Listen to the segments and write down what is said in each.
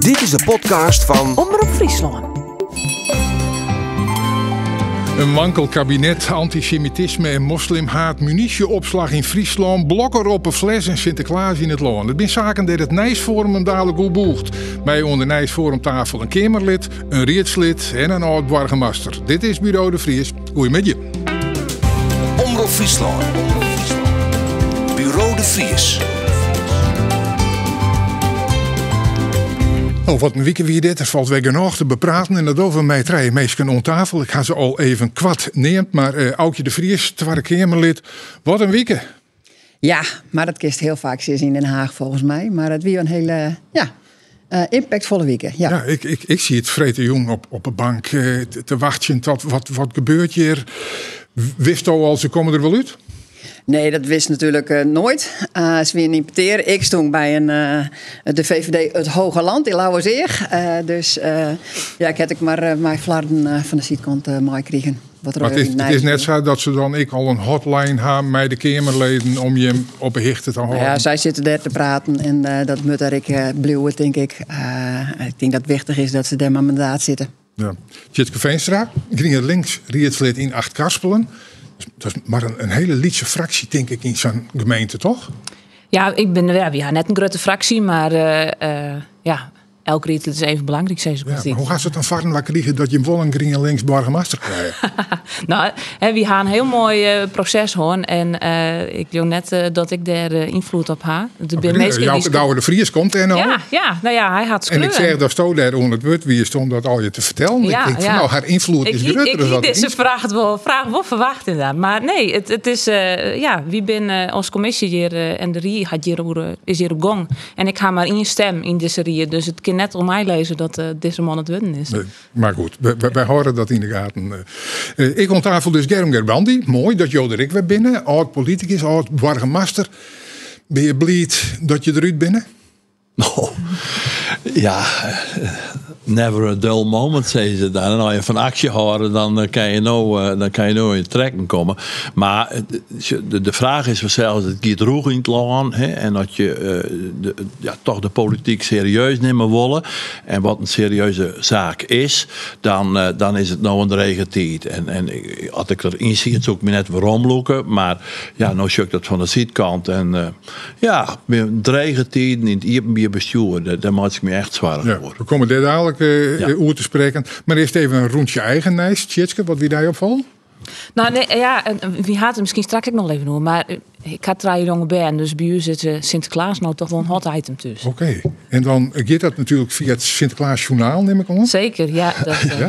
Dit is de podcast van Omroep Friesland. Een wankel kabinet, antisemitisme en moslimhaat, munitieopslag in Friesland, blokker op een fles en Sinterklaas in het land. Het zijn zaken dat het Nijsforum hem dadelijk goed boegt. Bij onder Nijsforumtafel een Kamerlid, een Rietslid en een oud-burgemeester. Dit is Bureau de Vries. Goeie met je. Omroep Friesland. Bureau de Vries. Oh, wat een week wie dit. Er valt weer genoeg te bepraten. En dat over mij drie meesken om tafel. Ik ga ze al even kwad neemt. Maar Aukje de Vries, Tweede Kamerlid. Wat een week. Ja, maar dat kist heel vaak zien in Den Haag volgens mij. Maar het weer een hele impactvolle week. Ja. Ik zie het vreten jong op een bank te wachten tot wat gebeurt hier. Wist al al, ze komen er wel uit? Nee, dat wist natuurlijk nooit. Ze weer niet peteer. Ik stond bij de VVD Het Hoge Land in Lauwerzeeg. Ik heb maar mijn flarden van de zijkant mooi kregen. Maar het is net zo dat ze dan al een hotline hebben met de Kamerleden om je op een hichte te houden. Ja, zij zitten daar te praten en dat moet ik blijven, denk ik. Ik denk dat het wichtig is dat ze daar maar mandaat zitten. Ja. Tjitske Veenstra, GroenLinks, Rietslid in 8 Karspelen. Dat is maar een hele lietse fractie, denk ik, in zo'n gemeente, toch? Ja, we net een grote fractie, maar elk Rietlid is even belangrijk. Maar hoe gaat het dan varen waar krijgen dat je wel een GroenLinks burgemeester krijgt? Nou, we gaan een heel mooi proces hoor. En ik wil net dat ik daar invloed op ha. Jouw de Vries komt en al. Ja, hij had en ik zeg dat Sto daar onder het woord wie is om dat al je te vertellen. Ja, ik denk haar invloed is groter. Ik deze vraag wel verwacht inderdaad. Maar nee, het is wie ben als commissie hier en de RIE is hier op gang. En ik ga maar één stem in deze RIE. Dus het kan net om mij lezen dat deze man het winnen is. Nee, maar goed, wij horen dat in de gaten. Ik aan tafel dus Germ Gerbrandy. Mooi dat Joderik weer weer binnen. Oud-politicus, oud-burgemeester. Ben je blij dat je eruit binnen? Oh, ja, never a dull moment, zeggen ze dan. En als je van actie houden, dan kan je nou in trekken komen. Maar de vraag is zelfs, het gaat roeg in het land. En dat je toch de politiek serieus nemen willen. En wat een serieuze zaak is, dan is het nou een rege tijd. En als ik erin zie, het zou ik me net waarom loeken. Maar ja, nou zie ik dat van de zijkant. En een rege tijd in het Ierpenbier bestuur, daar maak ik me echt zwaar voor. We komen dit dadelijk over te spreken. Maar eerst even een rondje eigen nijs, Tjitske, wat wie daar opvalt? Nou, nee, wie had het misschien straks nog even doen, maar ik had 3 jonge band, dus bij u zit Sinterklaas nou toch wel een hot item tussen. Oké. En dan gaat dat natuurlijk via het Sinterklaasjournaal, neem ik aan? Zeker, ja,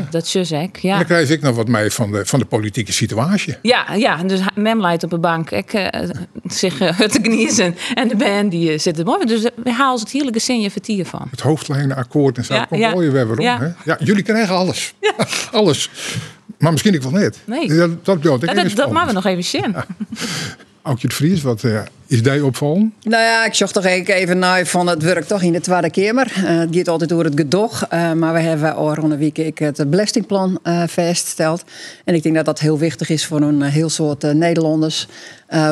dat zus ik. Ja. En dan krijg ik nog wat mee van de politieke situatie. Ja, dus mem leidt op de bank. Ik zich te gniezen en de band die zit er mooi. Dus we halen het heerlijke zin vertier van. Het hoofdlijnenakkoord en zo. Komt mooi weer waarom. Ja. Hè? Ja, jullie krijgen alles. Ja. Alles. Maar misschien ik wel net. Nee. Dat maken we nog even zien. Ja. Aukje de Vries, wat is die opvallen? Nou ja, ik zocht toch even naar van het werk toch in de Tweede Kamer. Het gaat altijd door het gedoog. Maar we hebben al rond een week het belastingplan vastgesteld. En ik denk dat dat heel wichtig is voor een heel soort Nederlanders.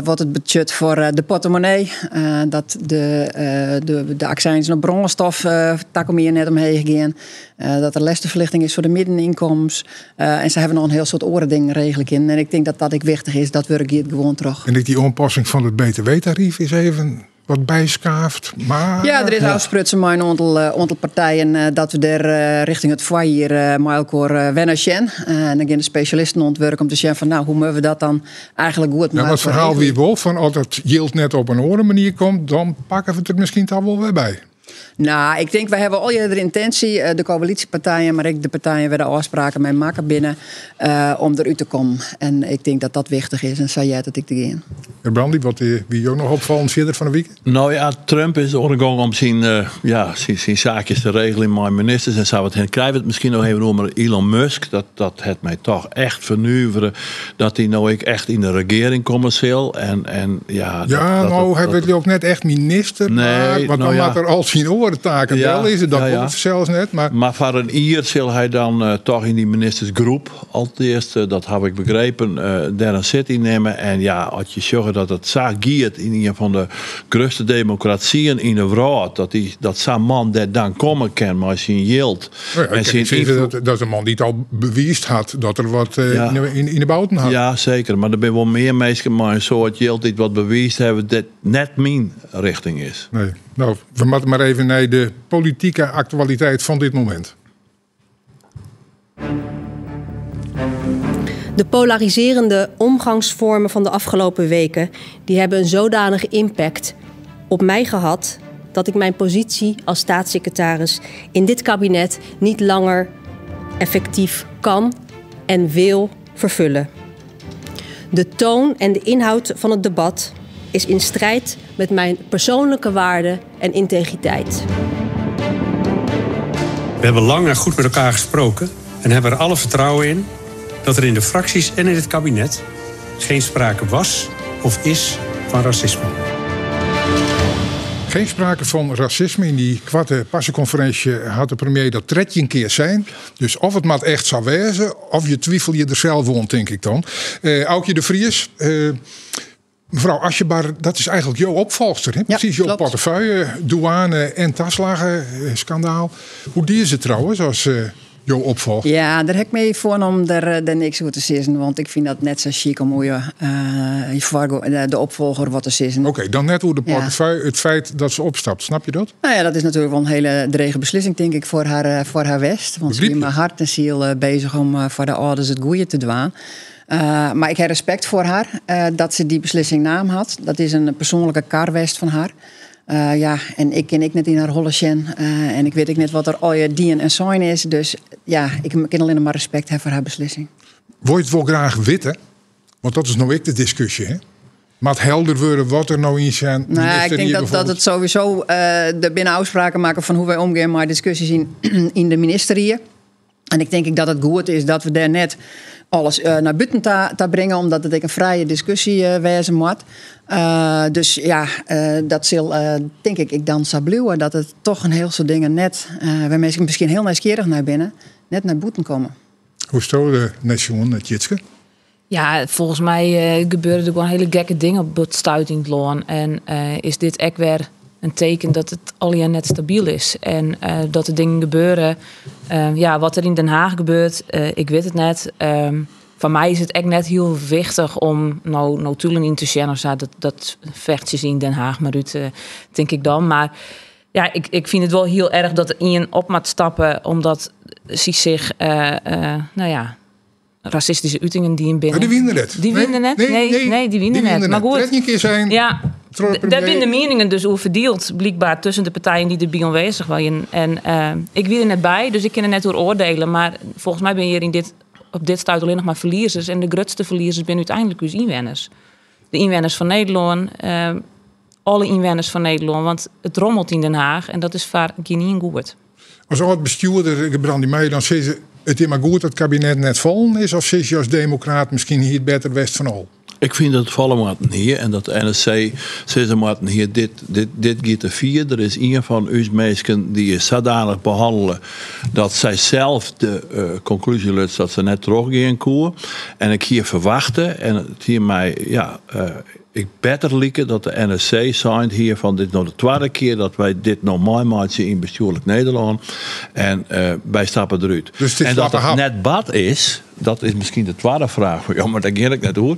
Wat het budget voor de portemonnee. Dat de accijns op brandstof takken meer net omheen gaan. Dat er lastenverlichting is voor de middeninkomens. En ze hebben nog een heel soort oren regelijk in. En ik denk dat dat ook wichtig is. Dat werk hier gewoon terug. En die aanpassing van het BTW-tarief is even wat bijskaaft. Maar ja, er is afsprutsen met een aantal partijen dat we daar richting het foyer met elkaar wennen zijn. En dan gaan de specialisten ontwerpen om te zeggen van hoe moeten we dat dan eigenlijk goed maken. Ja, het verhaal wie wil van als het yield net op een andere manier komt, dan pakken we het er misschien toch wel weer bij. Nou, ik denk, we hebben al de intentie, de coalitiepartijen, maar ook de partijen waar de afspraken mee maken binnen, om eruit te komen. En ik denk dat dat wichtig is en zei jij dat ik te gaan. Brandy, wat wie ook nog opvallend verder van de week? Nou ja, Trump is ondergang om zijn zaakjes te regelen met ministers en zo wat. En krijgen we het misschien nog even over Elon Musk. Dat het mij toch echt vernuiveren dat hij nou echt in de regering commercieel. Hij werd ook net echt minister. Nee, maar dan maakt er als misschien oortaken wel is het, dat wordt zelfs net. Maar voor een Ier zal hij dan toch in die ministersgroep, allereerst, dat heb ik begrepen, daar een zitting nemen. En ja, als je zegt dat het zo giet in een van de grootste democratieën in de wereld, dat zo'n man dat dan komen kan, maar zijn yield. Dat is een man die het al bewijst had dat er wat in de bouten had. Ja, zeker. Maar er zijn wel meer mensen, maar een soort yield die wat bewijst hebben dat net mijn richting is. Nee. Nou, we moeten maar even naar de politieke actualiteit van dit moment. De polariserende omgangsvormen van de afgelopen weken, die hebben een zodanige impact op mij gehad dat ik mijn positie als staatssecretaris in dit kabinet niet langer effectief kan en wil vervullen. De toon en de inhoud van het debat is in strijd met mijn persoonlijke waarden en integriteit. We hebben lang en goed met elkaar gesproken en hebben er alle vertrouwen in dat er in de fracties en in het kabinet geen sprake was of is van racisme. Geen sprake van racisme. In die kwarte passenconferentie had de premier dat tredje een keer zijn. Dus of het maar echt zou wezen, of je twijfel je er zelf om, denk ik dan. Aukje de Vries, mevrouw Aschebar, dat is eigenlijk jouw opvolgster. Hè? Precies, jouw portefeuille, douane en taslagen, schandaal. Hoe die is het trouwens als jouw opvolger? Ja, daar heb ik mee voorgenomen er niks over te zeggen. Want ik vind dat net zo chic om hoe je de opvolger wat te zeggen. Oké, dan net hoe de portefeuille, het feit dat ze opstapt. Snap je dat? Nou ja, dat is natuurlijk wel een hele drege beslissing, denk ik, voor haar West. Want ze is met hart en ziel bezig om voor de ouders het goede te doen. Maar ik heb respect voor haar dat ze die beslissing naam had. Dat is een persoonlijke karwest van haar. En ik ken net in haar hollesjen. En ik weet ook net wat er al je dien en zijn is. Dus ja, ik kan alleen maar respect hebben voor haar beslissing. Wil je het wel graag weten? Want dat is nou ook de discussie, hè? Maar het helder worden wat er nou in zijn. Nou, ik denk dat het sowieso de binnenafspraken maken van hoe wij omgaan met discussies in de ministerieën. En ik denk dat het goed is dat we daar net alles naar buiten te brengen, omdat het een vrije discussie wezen moet. Dus ja, dat zal, denk ik dan zou blijven, dat het toch een heel soort dingen net, waar mensen misschien heel nieuwsgierig naar binnen, net naar buiten komen. Hoe stel je nation, Tjitske? Ja, volgens mij gebeuren er gewoon hele gekke dingen op het stuitingloon. En is dit echt weer een teken dat het al jaar net stabiel is. En dat er dingen gebeuren. Wat er in Den Haag gebeurt, ik weet het net. Van mij is het echt net heel wichtig om nou Tulen in te zien. Of zo, dat vechtjes in Den Haag, maar uit, denk ik dan. Maar ja, ik vind het wel heel erg dat er in op moet stappen. Omdat ze zich, racistische uitingen die in binnen. Maar die winnen het. Die winnen het? Nee, die winnen het. Maar goed. Het een keer zijn. Ja. Daar zijn de meningen dus over verdeeld, blijkbaar tussen de partijen die erbij aanwezig waren. En ik wil er net bij, dus ik kan er net door oordelen. Maar volgens mij ben je op dit stuit alleen nog maar verliezers. En de grootste verliezers zijn uiteindelijk dus inwoners. De inwoners van Nederland, alle inwoners van Nederland. Want het rommelt in Den Haag en dat is vaak niet goed. Als oud bestuurder, Gebrandi Meijer, dan zeggen ze het is maar goed dat het kabinet net vallen is. Of zeg je als democraat misschien hier het beter west van al? Ik vind dat het vallen moet hier en dat de NSC ze moeten hier dit gaat te vier. Er is een van uw mensen die is zodanig behandelen dat zij zelf de conclusie lukt dat ze net teruggaan koer. En ik hier verwachten en het hier mij ik beter lieken dat de NSC zijn hier van dit nog de tweede keer dat wij dit normaal maken in bestuurlijk Nederland. En wij stappen eruit. Dus en dat het net bad is, dat is misschien de tweede vraag. Ja, maar daar ging ik net over.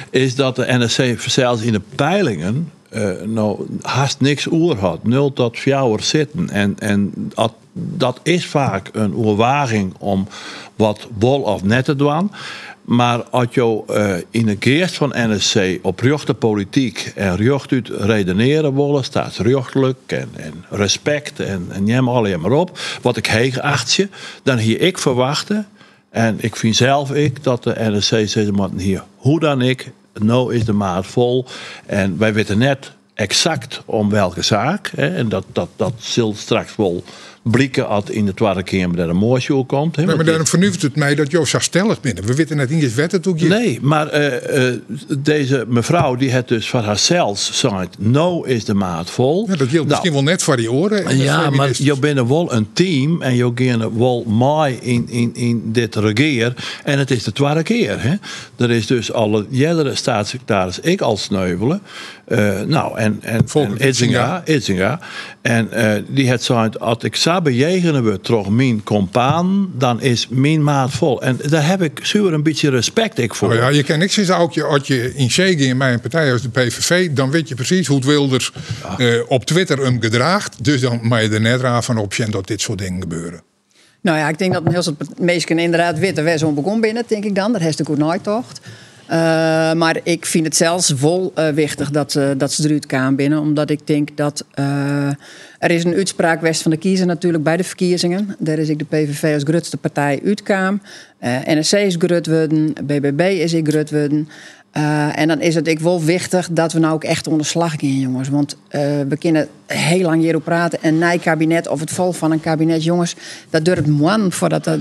Is dat de NSC zelfs in de peilingen haast niks oer had. 0 tot 4 zitten. En dat is vaak een overwaging om wat wol of net te doen. Maar als je in de geest van NSC op rechte politiek en recht uit redeneren willen, staatsrechtelijk en respect en neem alleen maar op, wat ik heeg achtje, dan hier ik verwachten. En ik vind zelf dat de NSC zegt, maar hier, hoe dan ik, nou is de maat vol. En wij weten net exact om welke zaak. Hè, en dat zal straks wel blikken als in de Tweede Kamer dat een moorsjoel komt. Hè, maar daarom vernuft het mij dat Joost stellig binnen. We weten net niet eens wet het ook. Nee, maar deze mevrouw die het dus van haarzelf gezegd, nou is de maat vol. Ja, dat geldt misschien wel net voor die oren. Ja, maar je bent wel een team en je gaat wel mee in dit regeer. En het is de tweede keer. Hè? Er is dus alle jerdere staatssecretaris ik al sneuvelen. En Itzinga. En die het zei, als ik zou bejegenen we toch mijn compaan, dan is mijn maat vol. En daar heb ik zuur een beetje respect voor. Ja, je kan niks zeggen, als je in zee ging bij een partij als de PVV, dan weet je precies hoe het Wilders op Twitter hem gedraagt. Dus dan mag je er net raar van op zijn dat dit soort dingen gebeuren. Nou ja, ik denk dat een heel soort mensen inderdaad weten waar zo'n begon binnen, denk ik dan. Dat heeft de goed nooit tocht. Maar ik vind het zelfs wel wichtig dat ze eruit kwamen binnen. Omdat ik denk dat er is een uitspraak geweest van de kiezer natuurlijk bij de verkiezingen. Daar is ik de PVV als grootste partij uitkwam. NSC is groot worden, BBB is ik groot worden. En dan is het ik wel wichtig dat we nou ook echt onder slag gaan, jongens. Want we kunnen heel lang hierop praten. En na kabinet of het vol van een kabinet, jongens, dat duurt man voordat er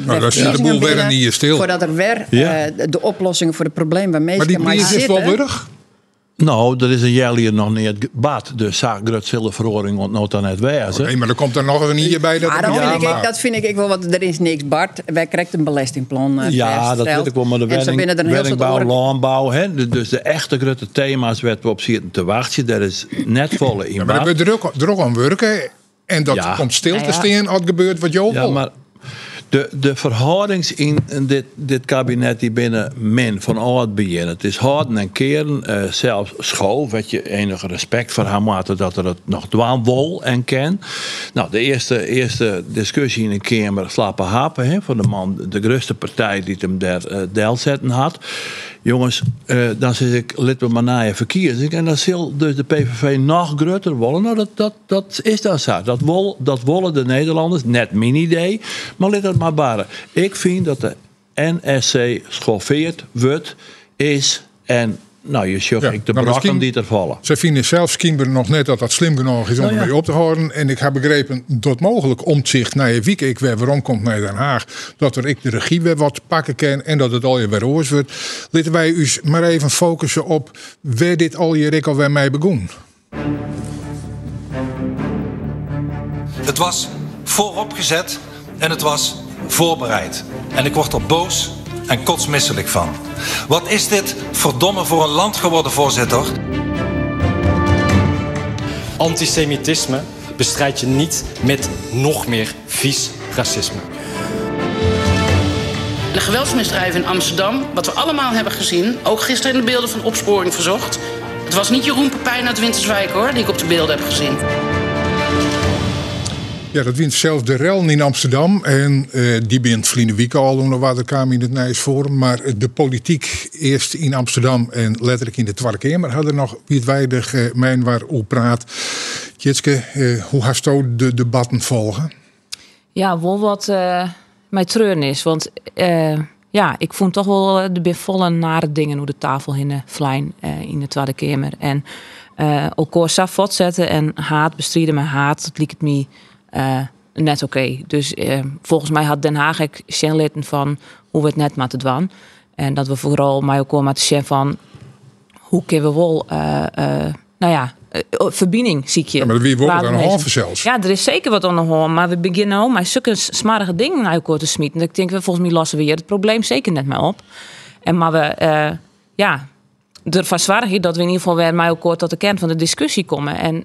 voordat er weer de oplossingen voor de problemen waarmee maar die prijs is wel burg. Nou, dat is een jaar hier nog niet bad. Dus de verhoring ontnoot dan net wijzen. Nee, maar dan komt er nog een hier bij. Dat vind ik wel, want er is niks, Bart. Wij krijgen een belastingplan. Ja, dat weet ik wel. Maar de werkbouw, landbouw. Dus de echte grote thema's waar we op zitten te wachten. Dat is net volle in. Ja, maar we druk aan werken. En dat komt stil te staan als het gebeurt wat jou wil. Maar de verhoudings in dit kabinet die binnen min van al het begin. Het is houden en keren, zelfs school, wat je enige respect voor haar maat dat er het nog dwaan wil en ken. Nou, de eerste discussie in de Kamer slapen hapen van de man, de grootste partij die hem daar deel zetten had. Jongens, dan zeg ik, laten we maar naar je verkiezing. En dan zal dus de PVV nog groter willen. Nou, dat is dat zo. Dat willen de Nederlanders. Net mijn idee. Maar laat dat maar baren. Ik vind dat de NSC schoffeerd wordt, is en... Nou, je zegt ik de brakken die er vallen. Ze vinden zelfs Kienber nog net dat slim genoeg is om ermee op te houden. En ik heb begrepen dat mogelijk omzicht naar je week ik weer waarom komt naar Den Haag. Dat er ik de regie weer wat pakken kan en dat het al je weer oors wordt. Laten wij u maar even focussen op waar dit al je rik alweer mee begon. Het was vooropgezet en het was voorbereid. En ik word er boos en kotsmisselijk van. Wat is dit verdomme voor een land geworden, voorzitter? Antisemitisme bestrijd je niet met nog meer vies racisme. De geweldsmisdrijven in Amsterdam, wat we allemaal hebben gezien, ook gisteren in de beelden van opsporing verzocht. Het was niet Jeroen Pepijn uit Winterswijk hoor, die ik op de beelden heb gezien. Ja, dat wint zelfs de rel in Amsterdam. En die bent Vliene Wieke al onder waterkamer in het Nijsforum. Maar de politiek eerst in Amsterdam en letterlijk in de Tweede Kamer hadden nog wie weinig mijn waar op praat. Jitske, hoe hast u de debatten volgen? Ja, wel wat mij treurnis is. Want ik vond toch wel de volle nare dingen hoe de tafel in vlein in de Tweede Kamer. En elkaar zou voortzetten en haat bestrijden met haat. Dat liep het me net oké. Dus volgens mij had Den Haag ook litten van hoe we het net moeten doen. En dat we vooral mij ook maar te zeggen van hoe kunnen we wel verbinding zie je. Ja, maar wie wordt er aan de hand zelfs? Ja, er is zeker wat aan de hand. Maar we beginnen ook met zulke smarige dingen naar elkaar te smieten. Ik denk, volgens mij lossen we hier het probleem zeker net mee op. En maar we, ervan zwaar je dat we in ieder geval weer met elkaar tot de kern van de discussie komen. En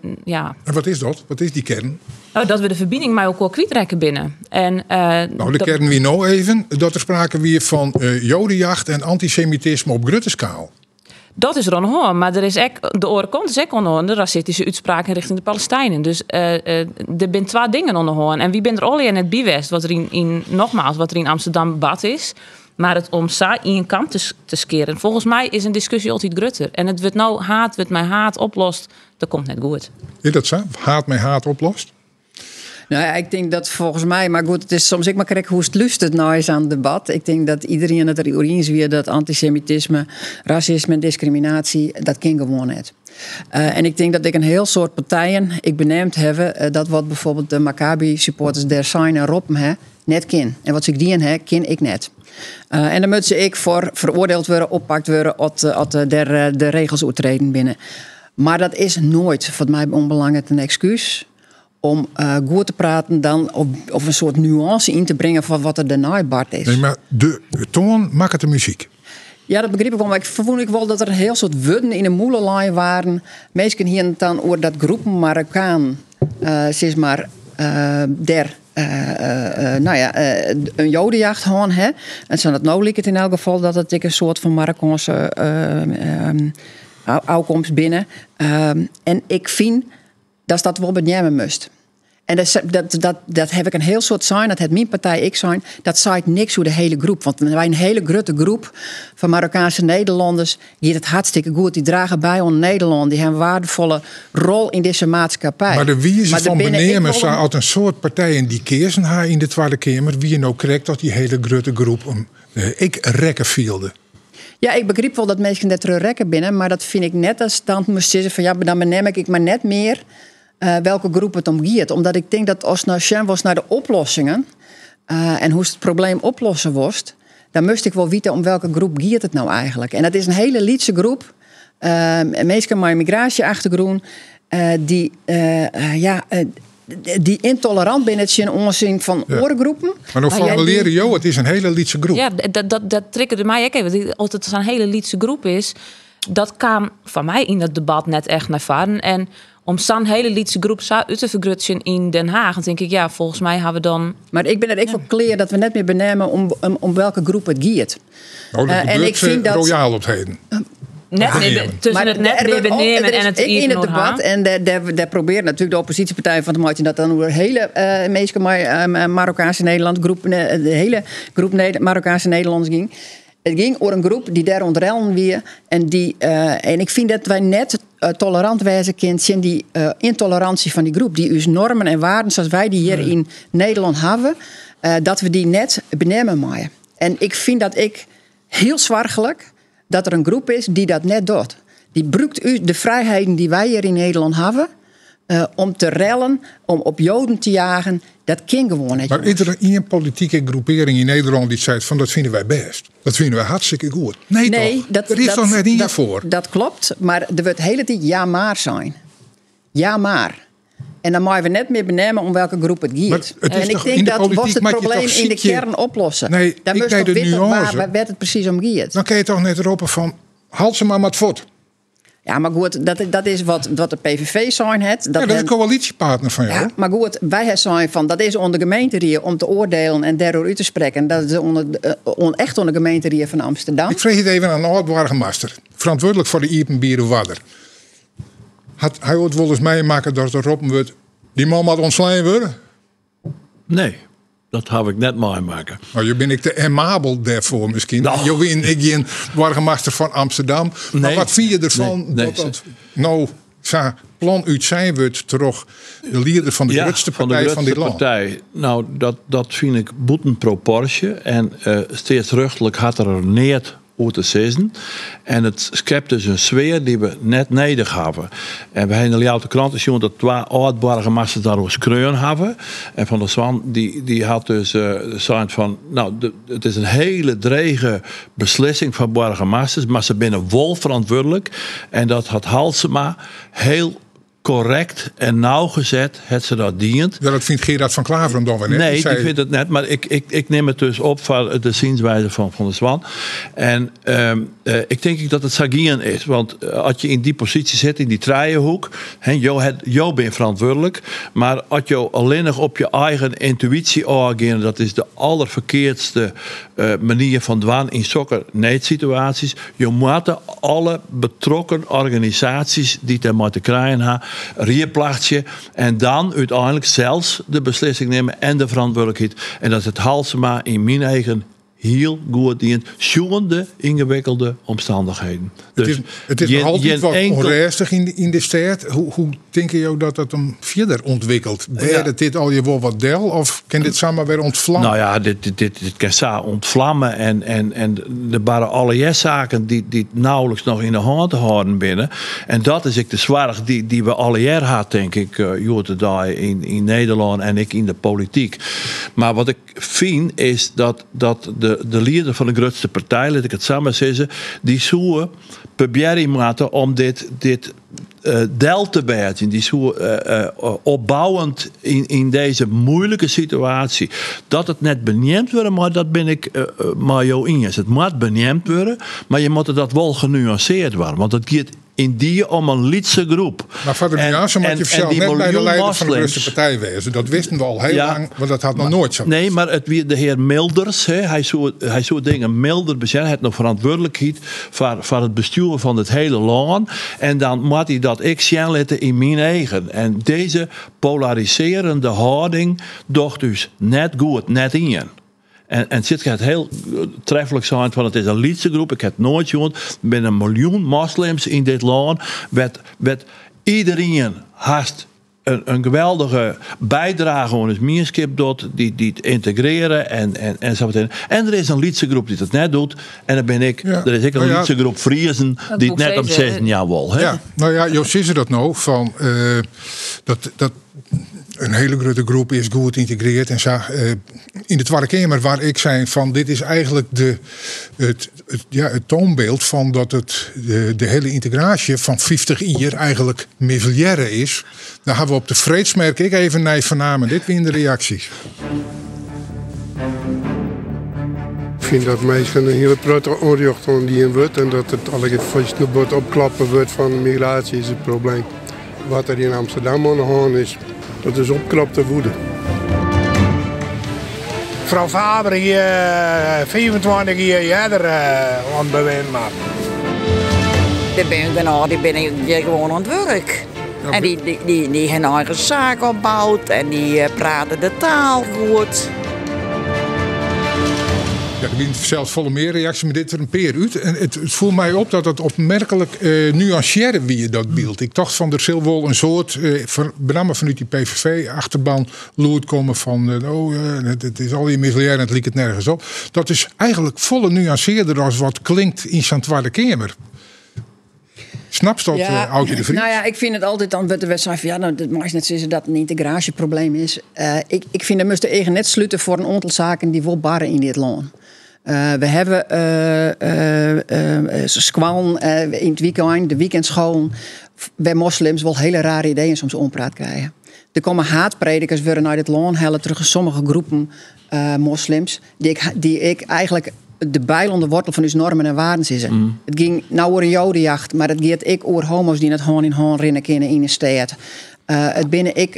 wat is dat? Wat is die kern? Dat we de verbinding met elkaar kwijtraken binnen. En, de kern wie nou even, dat er sprake weer van jodenjacht en antisemitisme op grote schaal. Dat is er aan, maar er is ook, de orenkant is ook aan de racistische uitspraken richting de Palestijnen. Dus er zijn twee dingen aan de hand. En wie bent er al in het bijwest, wat er in Amsterdam bad is. Maar het om in een kant te skeren. Volgens mij is een discussie altijd groter. En het wordt nou haat, wordt mij haat oplost. Dat komt net goed. Is dat zo? Haat mij haat oplost? Nou ja, ik denk dat volgens mij, maar goed, het is soms ik maar krijg hoe het luistert nou is aan het debat. Ik denk dat iedereen het erin is weer dat antisemitisme, racisme en discriminatie, dat kan gewoon niet. En ik denk dat ik een heel soort partijen ik benoemd heb, dat wat bijvoorbeeld de Maccabi-supporters der zijn en Roppen net ken. En wat ik die heb, ken ik net. En dan moet ze ik voor veroordeeld worden, oppakt worden, als de regels uittreden binnen. Maar dat is nooit, voor mij onbelangrijk, een excuus om goed te praten dan of een soort nuance in te brengen van wat er daarna Bart is. Nee, maar de toon maakt de muziek. Ja, dat begreep ik wel. Maar ik vermoed wel dat er een heel soort woorden in de moelenlijn waren. Meestal hier dan over dat groepen Marokkaan, zeg maar, een jodenjacht gaan. Hè? En zo dat nou lijkt het in elk geval dat het een soort van Marokkaanse aankomst binnen. En ik vind dat dat wel benoemen moest. En dat heb ik een heel soort zijn, dat het mijn partij ik zijn, dat zaait niks hoe de hele groep. Want wij een hele grote groep van Marokkaanse Nederlanders, die het hartstikke goed, die dragen bij ons Nederland, die hebben een waardevolle rol in deze maatschappij. Maar de wijze van benemen zou uit een soort partijen die keersen haar in de Tweede Kamer, wie je nou krijgt dat die hele grote groep ik rekken vielde. Ja, ik begreep wel dat mensen dat terugrekken binnen, maar dat vind ik net als dan moest zeggen van ja, dan benem ik maar net meer welke groep het om gaat. Omdat ik denk dat als nou was naar de oplossingen en hoe het probleem oplossen wordt, dan moest ik wel weten om welke groep gaat het nou eigenlijk. En dat is een hele lietse groep, mensen met een migratieachtergrond, die intolerant binnen het onzin van oorgroepen. Maar dan formuleren jou, het is een hele lietse groep. Ja, dat triggerde mij ook even. Als het een hele lietse groep is, dat kwam van mij in het debat net echt naar voren. En om zo'n hele lietse groep uit te vergrutsen in Den Haag, dan denk ik, ja, volgens mij hebben we dan. Maar ik ben er wel clear dat we net meer benemen om welke groep het gaat. Nou, dat en ik vind dat royaal op heden. Tussen het net weer benemen en het in het debat. En daar probeert natuurlijk de oppositiepartij van de Martin dat dan hoe de hele meeste Marokkaanse Nederland groep, de hele groep Marokkaanse Nederlanders ging. Het ging over een groep die daar onderrellen weer. En ik vind dat wij net tolerant wijzen kunnen die intolerantie van die groep. Die dus normen en waarden zoals wij die hier in Nederland hebben. Dat we die net benemen maaien. En ik vind dat heel zwargelijk dat er een groep is die dat net doet. Die gebruikt de vrijheden die wij hier in Nederland hebben om te rellen, om op Joden te jagen. Dat kan gewoon niet. Maar is er een politieke groepering in Nederland die zegt van dat vinden wij best? Dat vinden wij hartstikke goed. Nee toch? Er is toch net niet voor? Dat klopt, maar er wordt de hele tijd ja maar zijn. Ja maar. En dan moeten we net meer benemen om welke groep het gaat. En ik denk dat was het probleem in de kern oplossen. Nee, dan moest toch weten waar het precies om gaat. Dan kun je toch net roepen van haal ze maar met voet. Ja, maar goed, dat is wat de PVV zijn het. Dat is een coalitiepartner van jou. Ja, maar goed, wij zijn van dat is onder gemeenterier om te oordelen en daardoor uit te spreken. Dat is echt onder gemeenterier van Amsterdam. Ik vreeg het even aan oud-burgemeester, verantwoordelijk voor de Iepenbieren Wadder. Had hij ooit wel eens meemaken dat er roepen wordt, die man moet ontslaan worden? Nee. Dat heb ik net meemaken. Nou, je bent ik te amabel daarvoor misschien. Nou. Je bent een burgemeester van Amsterdam. Maar nee, wat vind je ervan dat nou plan uit zijn wordt terug de leider van de grootste partij van dit land? Nou, dat vind ik boeten proportie. En steeds rechtelijk had er niet uit te zeggen. En het schept dus een sfeer die we net nodig hebben. En we hebben al de kranten zien dat 2 oud-burgemeesters daar ook skreun hebben. En Van der Zwan die had dus gezegd van, nou, het is een hele drege beslissing van burgemeesters, maar ze zijn wel verantwoordelijk. En dat had Halsema heel correct en nauwgezet het ze dat dient. Ja, dat vindt Gerard van Klaveren dan wel net. Nee, die vindt het net, maar ik neem het dus op van de zienswijze van de Zwan. En ik denk dat het Sagien is, want als je in die positie zit, in die trijenhoek, jou bent verantwoordelijk, maar als je alleen nog op je eigen intuïtie ageert, dat is de allerverkeerdste manier van dwan in zulke situaties. Je moet alle betrokken organisaties die het moeten krijgen, rieplachtje en dan uiteindelijk zelfs de beslissing nemen en de verantwoordelijkheid. En dat het Halsema in mijn eigen heel goed in de ingewikkelde omstandigheden. Dus het is nog altijd wat onrustig in de stad. Hoe denk je dat hem verder ontwikkelt? Ben dit al je wel wat del of kan dit samen weer ontvlammen? Nou ja, dit kan zo ontvlammen en er waren allerlei zaken die nauwelijks nog in de hand te houden binnen. En dat is de zorg die we allereer had, denk ik, in Nederland en ik in de politiek. Maar wat ik vind is dat de leider van de grootste partij, laat ik het samen zeggen, die zoeken proberen maken om dit deel te bijten. Die zoeken opbouwend in deze moeilijke situatie. Dat het net beniemd worden, maar dat ben ik maar jou eens. Het moet beniemd worden, maar je moet dat wel genuanceerd worden. Want het gaat in die om een lidse groep. Maar voor de nuance moet je zelf net bij de leider van de grootste partij wezen. Dat wisten we al heel lang, want dat had nog nooit zo. Nee, maar het weer de heer Milders. Hij zou dingen milder bezien. Hij heeft nog verantwoordelijkheid voor het bestuur van het hele land. En dan moet hij dat ik zien laten in mijn eigen. En deze polariserende houding docht dus net goed, net in. En zit het heel treffelijk zijn van het is een lidse groep. Ik heb nooit gezien. Er zijn 1 miljoen moslims in dit land. Met iedereen haast een geweldige bijdrage aan het gemeenschap doet, die het integreren en zo meteen. En er is een lidse groep die dat net doet. En dan ben ik. Ja. Er is ook een lidse groep Friesen die het net om 16 jaar wil. Ja, nou ja, Joost is er dat nou van dat een hele grote groep is goed geïntegreerd en zo. In de Tweede Kamer waar ik zei van dit is eigenlijk het toonbeeld van dat de hele integratie van 50 jaar eigenlijk misleiden is. Dan gaan we op de vreedsmerk ik even naar vernamen. Dit weer in de reacties. Ik vind dat mensen een hele grote onrecht aan die in wordt en dat het alle wordt opklappen wordt van migratie is het probleem. Wat er in Amsterdam aan de hand is, dat is opklapte woede. Mevrouw Faber hier 25 jaar eerder aan het bewind maken. Die ben hier gewoon aan het werk. Ja, en die hebben een eigen zaak opgebouwd en die praten de taal goed. Ja, er zijn zelfs volle meer reacties, maar dit er een peer uit. En het voelt mij op dat het opmerkelijk nuanceren wie je dat beeld. Ik dacht van er zal wel een soort, met name vanuit die PVV-achterban, loert komen van het is al je misleid en het liep het nergens op. Dat is eigenlijk volle nuanceerder als wat klinkt in zijn Tweede Kamer. Snap je dat, Aukje de Vries? Nou ja, ik vind het altijd dan werd zeggen van dat mag je net zeggen dat het een integratieprobleem is. Ik vind dat moest de eigen net sluiten voor een aantal zaken die wel barren in dit land. We hebben squallen in het weekend, de weekendscholen, bij moslims wel hele rare ideeën soms onpraat krijgen. Er komen haatpredikers weer naar dit land hellen terug in sommige groepen moslims die ik eigenlijk de bijl onder wortel van uw normen en waarden zitten. Het ging nou over een jodenjacht, maar het gaat ik over homo's die het hand in hand rennen kunnen in de stad. Het binnen ik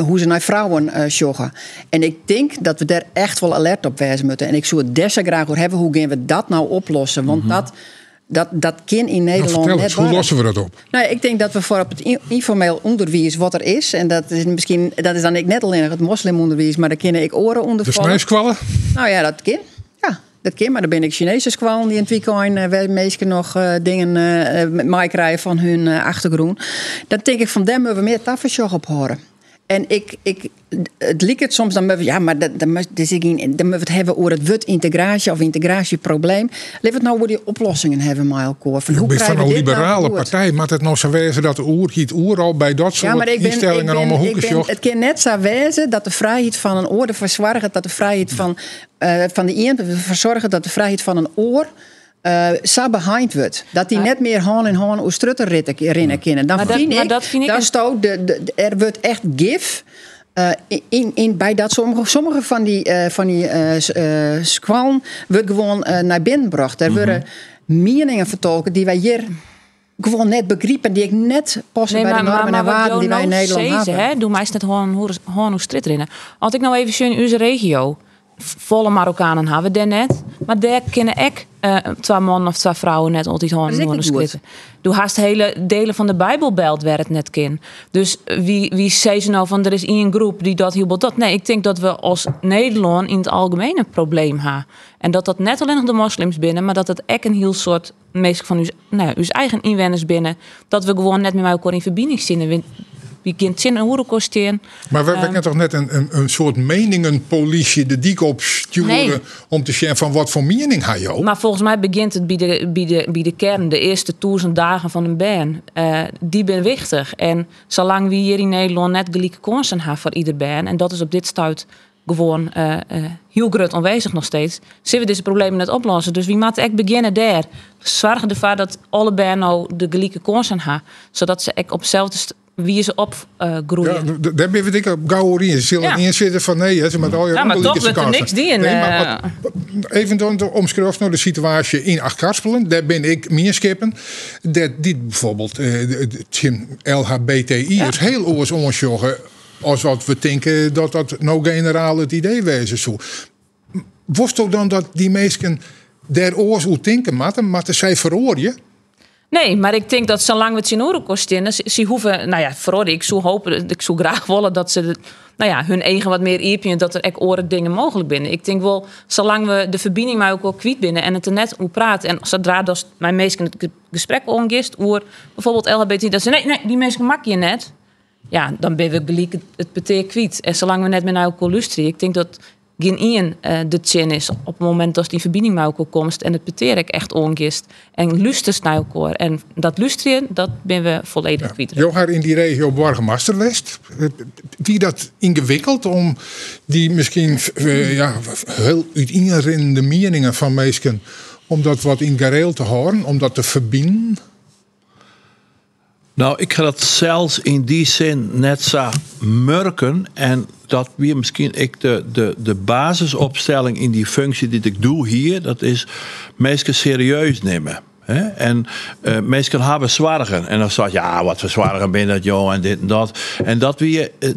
hoe ze naar vrouwen joggen. En ik denk dat we daar echt wel alert op wezen moeten. En ik zou het des graag over hebben. Hoe gaan we dat nou oplossen? Want dat kan in Nederland nou, net hoe lossen we dat op? Nou, ik denk dat we voor op het informeel onderwijs wat er is. En dat is misschien, dat is dan ik net alleen het moslimonderwijs, maar daar ken ik oren onder vallen. De snijskwallen? Nou ja, dat kan. Ja. Dat kan, maar dan ben ik Chinese squallen die in het weekend meestal nog dingen meekrijgen van hun achtergrond. Dan denk ik van, daar moeten we meer tafelsjog op horen. En het lijkt het soms, dan moeten we het hebben over het woord integratie of integratieprobleem. Laten we het nou over die oplossingen hebben met elkaar. Van hoe krijgen we dit nou liberale partij, maar het nou zo wezen dat het oer al bij dat soort instellingen om een hoekje jocht. Het kan net zo wezen dat de vrijheid van een oor ervoor zorgt dat de vrijheid van de een verzorgen dat de vrijheid van een oor zo behind wordt. Dat die net meer hand in hand over struttenritten rennen kunnen. Dan vind ik er wordt echt gif bij dat sommige van die squallen wordt gewoon naar binnen gebracht. Er worden meningen vertolken die wij hier gewoon net begrijpen, die ik net passen bij de normen en waarden die wij in Nederland hebben. Doe mij net gewoon hoe strit rennen. Als ik nou even in onze regio volle Marokkanen hebben we daar net. Maar daar kunnen ook 2 mannen of 2 vrouwen net altijd handen onderschrijven. Du hast hele delen van de Bijbelbelt waar het net kan. Dus wie zei ze nou van er is één groep die dat heel dat? Nee, ik denk dat we als Nederland in het algemeen een probleem hebben. En dat net alleen nog de moslims binnen, maar dat het ook een heel soort meestal van uw eigen inwoners binnen. Dat we gewoon net met elkaar in verbinding zijn. Wie kent zin en hoe kosten. Maar we kunnen toch net een soort meningenpolitie de dik opsturen om te zien van wat voor mening hij joh. Maar volgens mij begint het bij de kern, de eerste 1000 dagen van een baan. Die ben wichtig. En zolang we hier in Nederland net gelijke kansen hebben voor ieder baan, en dat is op dit stuit gewoon heel groot aanwezig nog steeds, zullen we deze problemen net oplossen. Dus we moeten echt beginnen daar. Zorgen ervoor dat alle banen nou de gelijke kansen hebben, zodat ze echt op hetzelfde wie ze op groeien. Ja, daar ben ik op gauw in. Ze zullen niet zitten van nee, ze met al je maar toch wordt er niks die in. Even dan omschrijven naar de situatie in Achtkarspelen. Daar ben ik meer skippen. Die bijvoorbeeld LHBTI is heel oors onzorgen als wat we denken dat nou generaal het idee wezen zou. Was toch dan dat die mensen der oors hoe denken maar zij veroordelen? Nee, maar ik denk dat zolang we het zien oren kosten, ze hoeven, ik zou hopen, ik zou graag willen dat ze hun eigen wat meer iepen, dat er echt oren dingen mogelijk binnen. Ik denk wel, zolang we de verbinding maar ook wel kwijt binnen en het er net hoe praten en zodra dat mijn mensen het gesprek ongist, oer bijvoorbeeld LHBT, dat ze nee, die mensen mak je net. Ja, dan ben we gelijk het peteer kwijt. En zolang we net met elkaar luisteren, ik denk dat geen één de zin is op het moment dat die verbinding met elkaar komt en het peteer ik echt ongist en luistert naar elkaar. En dat luisteren, dat ben we volledig kwijt. Johar in die regio Borgemasterwest, wie dat ingewikkeld om die misschien heel uiteenrennende meningen van mensen om dat wat in gareel te horen, om dat te verbinden? Nou, ik ga dat zelfs in die zin net zo merken. En dat weer misschien ik de basisopstelling in die functie die ik doe hier, dat is mensen serieus nemen. He? En mensen hebben zwargen. En dan zeg je, wat voor zwargen ben dat, joh, en dit en dat. En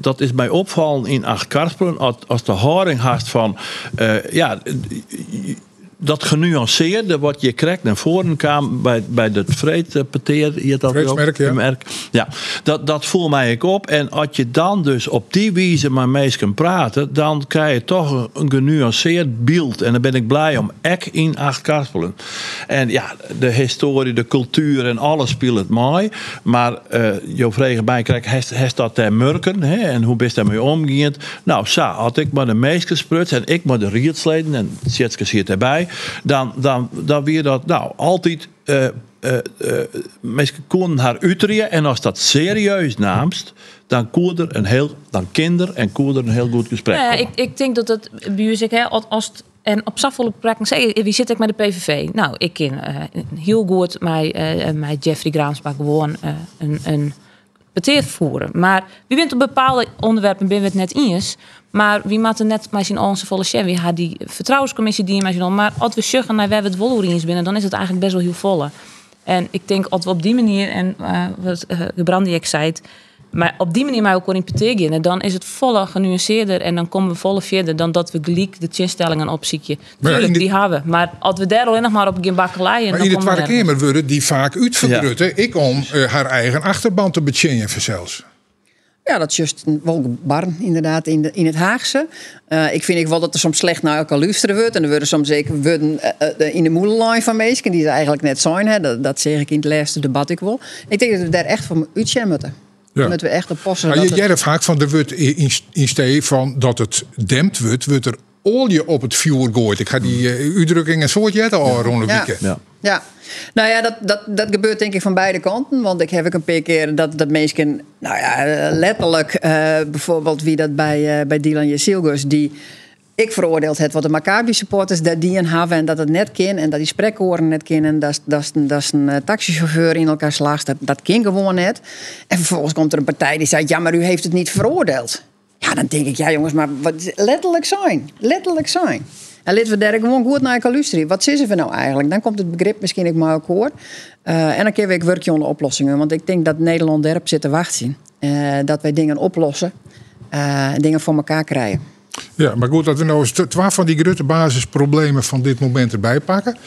dat is mij opvallen in Achtkarspelen. Als de houding haast van, dat genuanceerde wat je krijgt naar voren kwam bij het vreedpeteer. Vreedsmerk, ja. Dat voel mij ik op. En als je dan dus op die wijze met mensen praten, dan krijg je toch een genuanceerd beeld. En dan ben ik blij om ek in Achtkarspelen. En ja, de historie, de cultuur en alles speelt het mooi. Maar je vraagt bij krijgt, heeft dat ter merken? En hoe best daarmee omgegaan? Nou, zo had ik maar de meeste spruts en ik maar de rietsleden en Tjetske zit erbij. Dan weer dat altijd mensen konden haar uiterien en als dat serieus naamst, dan koer er een heel goed gesprek. Ik denk dat het bij u zegt, als en op zoveel plekken zeggen, wie zit ik met de PVV? Nou, ik ken heel goed met Jeffrey Graansma gewoon een beteerd voeren. Maar wie bent op bepaalde onderwerpen ben we het net eens. Maar wie maakt het net met zijn onze volle chef? Wie had die vertrouwenscommissie die met zijn. Maar als we zeggen naar waar we het wel eens binnen, dan is het eigenlijk best wel heel volle. En ik denk als we op die manier en wat Gebrandijk zei, maar op die manier maar ook in betekenen, dan is het volle genuanceerder en dan komen we volle verder dan dat we gelijk de chinstellingen opzieken. Tuurlijk, die hebben. Maar als we daar alleen nog maar op geen bakkeleien. Maar in de Tweede Kamer worden die vaak uitverdrutten. Ja. Ik om haar eigen achterban te betjennen zelfs. Ja, dat is juist wel barn, inderdaad, in het Haagse. Ik vind wel dat er soms slecht naar elkaar luisteren wordt. En er worden soms zeker in de moederlijn van mensen, die ze eigenlijk net zijn. Hè. Dat zeg ik in het laatste debat ik wel. Ik denk dat we daar echt van uitzien moeten. Ja. Dat we echt oppassen. Maar jij hebt vaak van de wordt in steen van dat het dempt wordt er olie op het vuur gooit. Ik ga die uitdrukking een soort jetten al rond de weekend. Ja. Nou ja, dat gebeurt denk ik van beide kanten. Want ik heb ook een paar keer dat mensen, letterlijk, bijvoorbeeld wie dat bij Dylan Jezilgus, die ik veroordeeld heb wat de Maccabi-supporters dat die hebben en dat het net kan en dat die spreekhoren net kennen en dat een taxichauffeur in elkaar slaagt. Dat kan gewoon net. En vervolgens komt er een partij die zegt, ja, maar u heeft het niet veroordeeld. Ja, dan denk ik, ja jongens, maar wat letterlijk zijn. En laten we daar gewoon goed naar elkaar luisteren. Wat is er nou eigenlijk? Dan komt het begrip misschien ook maar akkoord. En dan kunnen we werken aan de oplossingen. Want ik denk dat Nederland daarop zit te wachten. Dat wij dingen oplossen. Dingen voor elkaar krijgen. Ja, maar goed, dat we nou eens 12 van die grote basisproblemen van dit moment erbij pakken.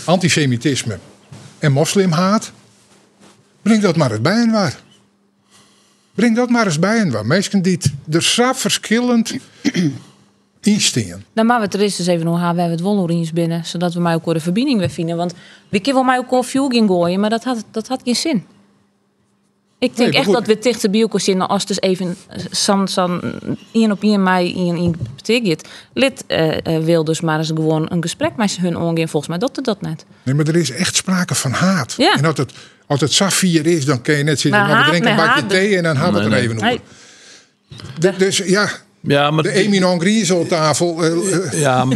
Antisemitisme en moslimhaat. Breng dat maar eens bij en waar. Breng dat maar eens bij en waar. Mensen die er zo verschillend instingen. Dan maar we het er eens even hoe gaan we het wel eens binnen, zodat we mij ook de verbinding weer vinden. Want we kunnen wel mij ook confusing gooien, maar dat had geen zin. Ik denk echt dat we tegen de biocosine, als dus even san 1 op 1 mei in betekent, lid wil dus maar eens gewoon een gesprek met hun omgaan. Volgens mij dat net. Nee, maar er is echt sprake van haat. Ja. En als het saffier is, dan kun je net zitten, we drinken een bakje thee en dan hebben we het er even over. Dus ja. Ja, maar de Eminent Griezel-tafel. Maar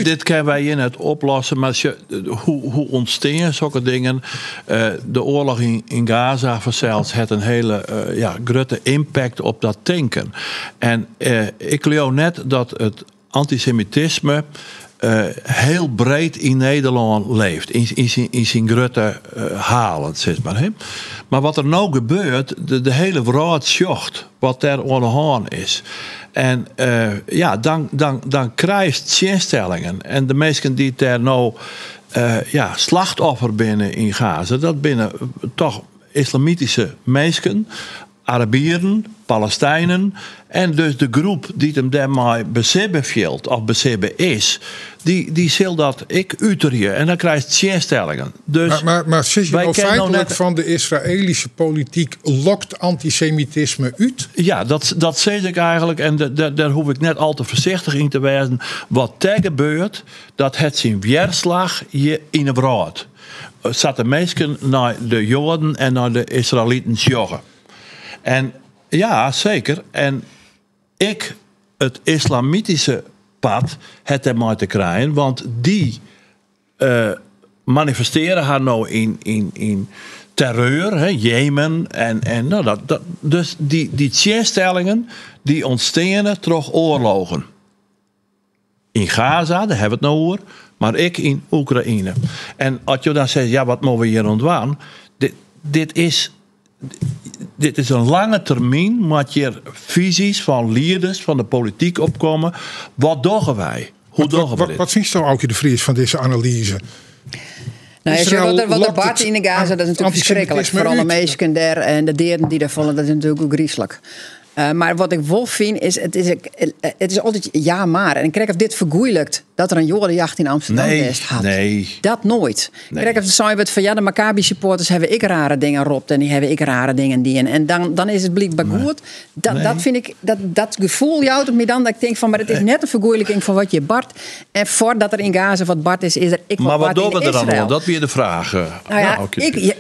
dit kunnen wij hier net oplossen. Maar hoe ontstaan zulke dingen? De oorlog in Gaza zelfs heeft een hele grote impact op dat denken. En ik geloof net dat het antisemitisme heel breed in Nederland leeft. In zijn grote halen, zeg maar. Hè? Maar wat er nou gebeurt, de hele wereld zocht wat er aan de hand is. En dan krijg je tjenstellingen. En de mensen die daar nou slachtoffer binnen in Gaza, dat binnen toch islamitische mensen, Arabieren, Palestijnen. En dus de groep die hem daarmee bezibben viel, of bezibben is, die zal dat uiterje. En dan krijg je tjenstellingen. Dus maar zeg je nou feitelijk van de Israëlische politiek lokt antisemitisme uit? Ja, dat zeg ik eigenlijk. En daar hoef ik net al te voorzichtig in te wijzen. Wat er gebeurt, dat het zijn weerslag hier in de wereld. Zat de mensen naar de Joden en naar de Israëlieten joggen. En ja, zeker. En het islamitische pad, het ermee te krijgen. Want die manifesteren haar nou in terreur, hè, Jemen. Dus die tjenstellingen die ontstaan door oorlogen. In Gaza, daar hebben we het nou over. Maar in Oekraïne. En als je dan zegt, ja, wat moeten we hier ontwaan? Dit is een lange termijn, met je visies van leiders van de politiek opkomen. Wat doen wij? Hoe doen we dit? Wat vindt u ook de Vries van deze analyse? Nou, wat er bart in de Gaza, dat is natuurlijk verschrikkelijk. Voor alle mensen daar en de dieren die daar vallen, dat is natuurlijk ook griezelig. Maar wat ik wel vind is, het is altijd ja maar. En ik krijg of dit vergoeilijkt dat er een jodenjacht in Amsterdam had. Nee. Dat nooit. Nee. Ik krijg of zei het van ja, de Maccabi supporters hebben ik rare dingen ropt en die hebben ik rare dingen die. En dan is het blijkbaar goed. Dat vind ik, dat gevoel jouwt me dan dat ik denk van, maar het is net een vergoeilijking van wat je bart. En voordat er in Gaza wat bart is er ik maar wat doen we er dan wel? Dat weer de vraag.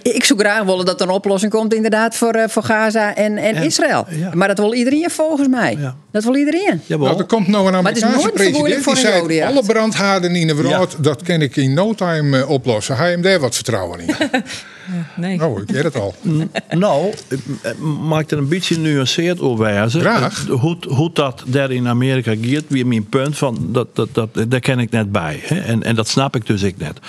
Ik zou graag willen dat er een oplossing komt inderdaad voor Gaza en Israël. Ja. Maar dat wil iedereen volgens mij. Ja. Dat wil iedereen. Nou, er komt nou een Amerikaanse president die zei alle brandhaarden in de wereld, dat kan ik in no time oplossen. Ga je hem daar wat vertrouwen in? Nee. Nou, ik weet het al. Nou, maak er een beetje nuanceerd over wijzen. Graag. Hoe dat daar in Amerika gaat, weer mijn punt van, daar ken ik net bij. Hè? En dat snap ik dus ik net.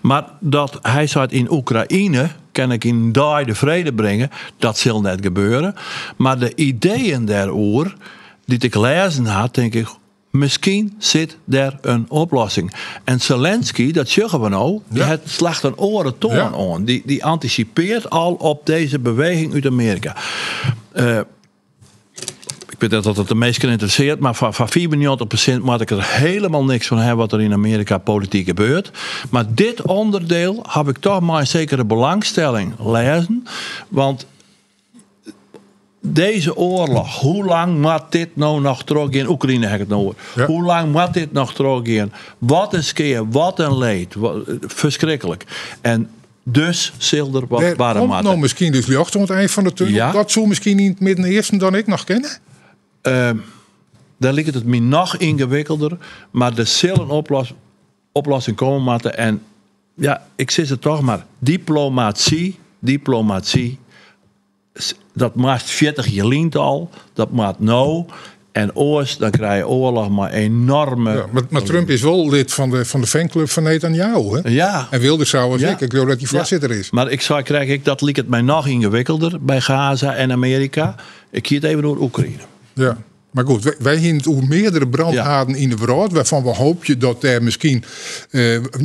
Maar dat hij zei in Oekraïne, kan ik in daar de vrede brengen, dat zal net gebeuren. Maar de ideeën daarover, die ik lezen had, denk ik, misschien zit daar een oplossing. En Zelensky, dat zeggen we nou, die slacht een oren toon aan. Die anticipeert al op deze beweging uit Amerika. Ik weet dat het de meesten interesseert, maar van 94% moet ik er helemaal niks van hebben wat er in Amerika politiek gebeurt. Maar dit onderdeel heb ik toch maar een zekere belangstelling lezen. Want deze oorlog, hoe lang moet dit nou nog teruggaan? Oekraïne heb ik het nou over. Ja. Hoe lang moet dit nog teruggaan? Wat een keer, wat een leed. Verschrikkelijk. En dus zal er wat warm maken. Nou, misschien dus die ochtend eind van de tunnel. Ja. Dat zou misschien niet met de eerste dan ik nog kennen. Dan ligt het me nog ingewikkelder. Maar er zal een oplossing komen moeten. En ja, ik zeg het toch maar. Diplomatie. Dat maakt 40 jaar al. Dat maakt nou. En oors, dan krijg je oorlog maar enorme. Ja, maar Trump is wel lid van de fanclub van Netanyahu. Hè? Ja. En Wilders zou ik geloof dat hij voorzitter is. Maar dat lijkt het mij nog ingewikkelder bij Gaza en Amerika. Ik zie het even door Oekraïne. Ja. Maar goed, wij zien het over meerdere brandhaarden in de wereld, waarvan we hopen dat er misschien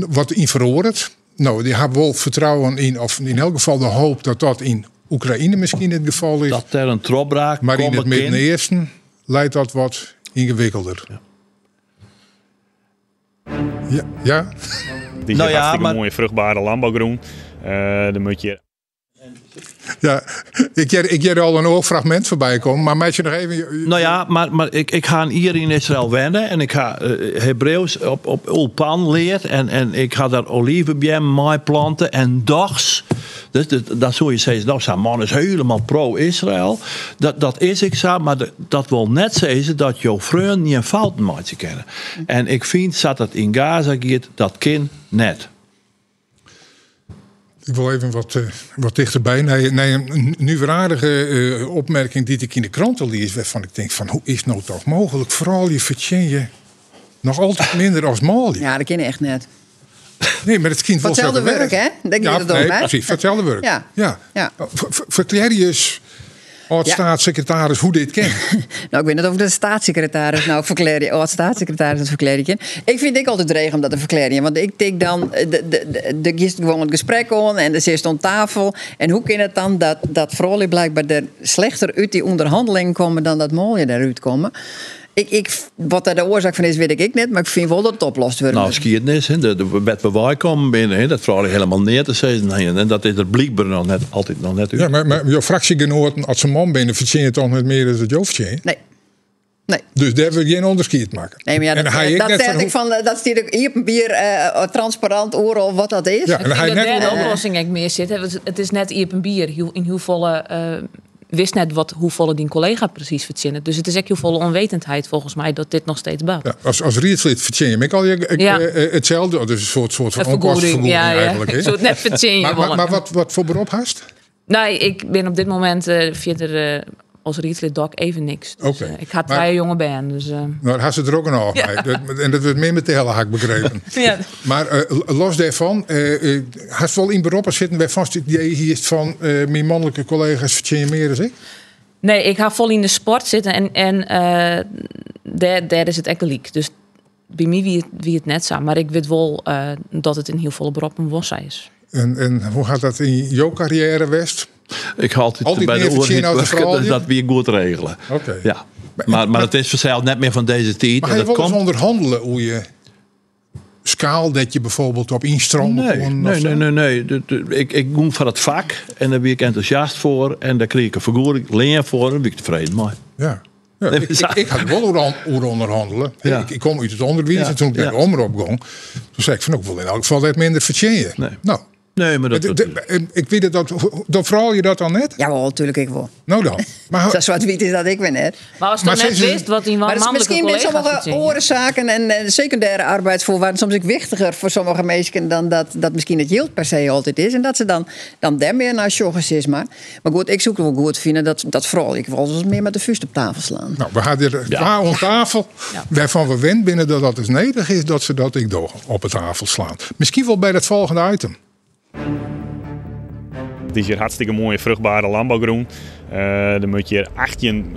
wat in verandert. Nou, die hebben wel vertrouwen in, of in elk geval de hoop dat dat in Oekraïne misschien het geval is. Dat er een tropbraak maar in het Midden-Oosten lijkt dat wat ingewikkelder. Ja? Die is hartstikke mooie vruchtbare landbouwgrond. Dan moet je... Ja, ik heb er al een oorfragment voorbij komen, maar meid je nog even... Nou ja, maar ik ga hier in Israël wennen en ik ga Hebreeuws op Ulpan leren en ik ga daar olivenbomen mee planten en dags. Dus dat zul je zeggen, nou, zijn man is helemaal pro-Israël. Dat is ik zo, maar dat wil net zeggen dat jouw vrienden niet een fouten maken kennen. En ik vind dat het in Gaza gaat, dat kind net. Ik wil even wat dichterbij. Nee, een nieuwaardige opmerking die ik in de kranten lees, waarvan ik denk van hoe is nou toch mogelijk? Vooral je verdien je nog altijd minder als Mali. Ja, dat ken je echt net. Nee, maar het kind wel hetzelfde werk, hè? Denk je dat ook, hè? Precies, hetzelfde werk. Ja. Verklaar je eens, staatssecretaris, hoe dit kent? Nou, ik weet niet of de staatssecretaris staatssecretaris het verklaren kan. Ik vind ik altijd regen om dat te verklaren. Want ik denk dan, de gist gewoon het gesprek on en er zit aan tafel. En hoe kan het dan dat vooral blijkbaar er slechter uit die onderhandelingen komen dan dat mooie eruit komen? Wat daar de oorzaak van is, weet ik niet. Maar ik vind wel dat het oplost wordt. Nou, geschiedenis, de wet bewaar komen binnen. Dat vooral helemaal neer te zeggen. En dat is er blijkbaar nog net altijd nog net uit. Ja, maar jouw fractiegenoten, als ze man binnen, verdien je toch niet meer dan het Joofje? Nee. Dus daar wil je geen onderscheid maken. Nee, maar ja, dat stiert ook hier op een bier transparant overal wat dat is. Ja, en ik vind dat daar de oplossing echt meer zit. Het is net hier op een bier. In hoeveel... wist net hoeveel die collega precies verzinnen. Dus het is echt hoeveel onwetendheid volgens mij dat dit nog steeds bouwt. Ja, als rietslid verzin je ik al hetzelfde. Dus een soort van onkostenvergoeding eigenlijk. Een soort net verzin je. Maar wat voor beroep hast? Nou, ik ben op dit moment verder als rietslid doc even niks. Dus, ik ga 2 jonge band. Dus, Nou, dan had ze er ook een oog bij. En dat wordt meer met de hele hak begrepen. Ja. Maar los daarvan, had wel in beroepen zitten bij vast het idee hier van mijn mannelijke collega's verzin je meer dan ik? Nee, ik ga vol in de sport zitten en daar is het ekkeliek. Dus bij mij wie het net zo. Maar ik weet wel dat het in heel veel beroepen was is. En hoe gaat dat in jouw carrière, West? Ik ga altijd bij de oor dus dat weer goed regelen. Okay. Ja. Maar het is vanzelf net meer van deze tijd. Maar ga je wel eens onderhandelen hoe je schaal dat je bijvoorbeeld op instromen Nee. Ik doe van het vak en daar ben ik enthousiast voor en daar kreeg ik een vergoeding, leer voor en daar ben ik tevreden mee. Ja. Ja, ik had wel over onderhandelen. Ja. Ik kom uit het onderwijs en toen ik naar de omroep ging, toen zei ik van ook wel in elk geval dat minder verdienen. Nee. Nou. Nee, maar ik weet dat vooral je dat dan net? Ja, wel, natuurlijk ik wel. Nou dan. Maar zo zwart-wit is dat ik weer net. Maar als je net wist wat die mannelijke collega's misschien met sommige orenzaken en secundaire arbeidsvoorwaarden soms ook wichtiger voor sommige mensen dan dat misschien het yield per se altijd is. En dat ze dan daarmee naar joggens is. Maar goed, ik zoek wel goed vinden dat vooral ik wil eens meer met de vuist op tafel slaan. Nou, we gaan hier aan tafel waarvan we weten binnen dat het nodig is dat ze dat ik door op het tafel slaan. Misschien wel bij dat volgende item. Het is hier hartstikke mooie vruchtbare landbouwgrond. Dan moet je 18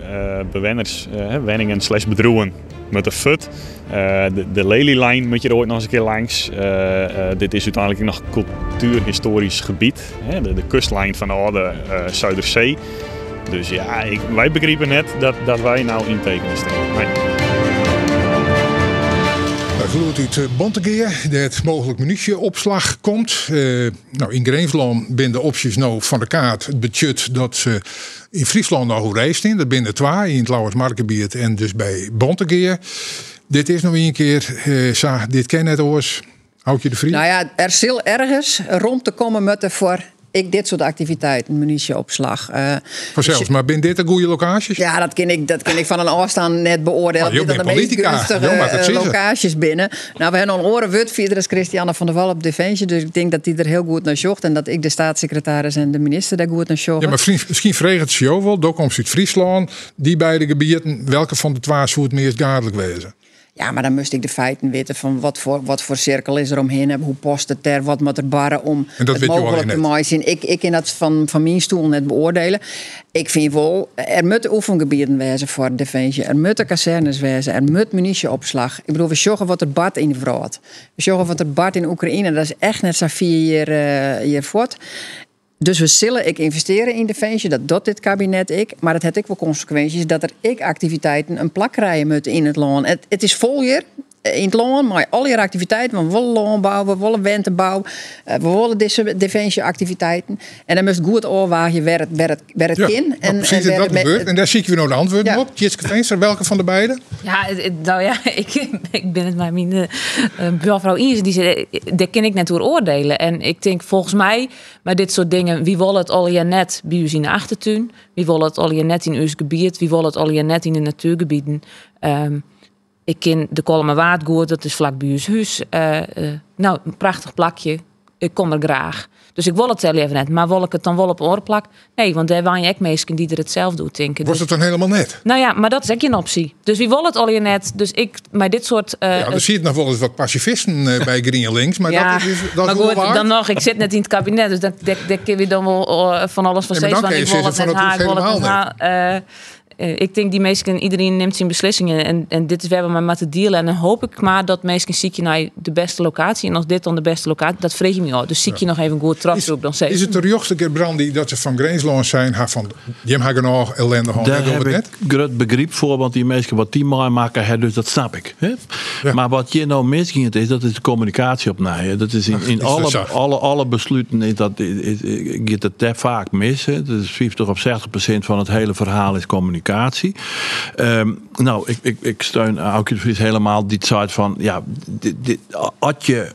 bewoners, wenningen / bedroeven met de fut. De lelielijn moet je er ooit nog eens een keer langs. Dit is uiteindelijk nog cultuurhistorisch gebied. De kustlijn van de oude Zuiderzee. Dus ja, wij begrijpen net dat wij nou intekenen staan. Nee. Geluid uit Bontegeer, dat mogelijk munitieopslag komt. In Greensland binnen de opties nou van de kaart het budget dat ze in Friesland nou reist in. Dat binnen 2 in het Lauwersmarkengebied en dus bij Bontegeer. Dit is nog een keer, dit ken net oors. Houd je de vriend? Nou ja, er zal ergens rond te komen met voor dit soort activiteiten, munitieopslag. Vanzelfs, maar ben dit een goede locaties? Ja, dat ken ik van een afstand net beoordelen. Je bent politica. Locaties binnen. Nou, we hebben een orenwut via als Christiane van der Wal op Defensie. Dus ik denk dat die er heel goed naar zocht. En dat ik de staatssecretaris en de minister daar goed naar zocht. Ja, maar misschien vreeg het jou wel. Daar komt uit Friesland. Die beide gebieden, welke van de 2 zou het meest schadelijk wezen? Ja, maar dan moest ik de feiten weten van wat voor cirkel is er omheen. Hoe post het er, wat moet er barren om het mogelijk te maken. Ik kan dat van mijn stoel net beoordelen. Ik vind wel, er moeten oefengebieden wezen voor Defensie. Er moeten kazernes wezen. Er moet munitieopslag. Ik bedoel, we zorgen wat er bad in de vrouwt. We zorgen wat er bad in Oekraïne. Dat is echt net zo 4 jaar voort. Dus we zullen investeren in Defensie, dat doet dit kabinet maar dat heeft ook wel consequenties dat er activiteiten een plak krijgen moeten in het land. Het is vol hier in het land, maar al je activiteiten, we willen landbouw, we willen wentenbouw, we willen deze defensieactiviteiten. En dan moet goed overwagen waar het kan. En precies, dat gebeurt. En daar zie ik weer nog de antwoorden op. Tjitske Teenstra, welke van de beiden? Ja, nou ja, ik ben het maar mijn buurvrouw Ines, die zei, daar kan ik net door oordelen. En ik denk volgens mij, bij dit soort dingen, wie wil het al je net bij u in de achtertuin? Wie wil het al je net in uw gebied? Wie wil het al je net in de natuurgebieden? Ik ken de Kolmerwaardgoed, dat is vlak bij ons huis. Nou, een prachtig plakje. Ik kom er graag. Dus ik wil het wel even net. Maar wil ik het dan wel op oorplak? Nee, want daar waren je ook mensen die er het zelf doet, denken. Was het dan helemaal net? Nou ja, maar dat is ook een optie. Dus wie wil het al je net? Dus ik, maar dit soort... dan zie je het nog wel eens wat pacifisten bij GroenLinks. Maar ja, dat is maar goed, dan nog. Ik zit net in het kabinet. Dus daar kun je dan wel van alles van steeds. Want ik wil het net haar, ik wil het net haar. Ik denk die mensen, iedereen neemt zijn beslissingen. En dit is waar we maar met te dealen. En dan hoop ik maar dat mensen ziek je naar de beste locatie. En als dit dan de beste locatie, dat vreeg je me al. Dus zie je nog even goed terug op dan steeds. Is het de jochste keer, Brandy, dat ze van Grensland zijn? Die hebben nog ellende. Daar heb ik groot begrip voor. Want die mensen wat die maar maken, dus dat snap ik. Hè? Ja. Maar wat je nou misging is, dat is de communicatie opnaaien. Dat is in alle besluiten gaat het te vaak mis. Hè? Dat is 50 of 60% van het hele verhaal is communicatie. Nou, ik steun Aukje de Vries helemaal die site van, ja, als je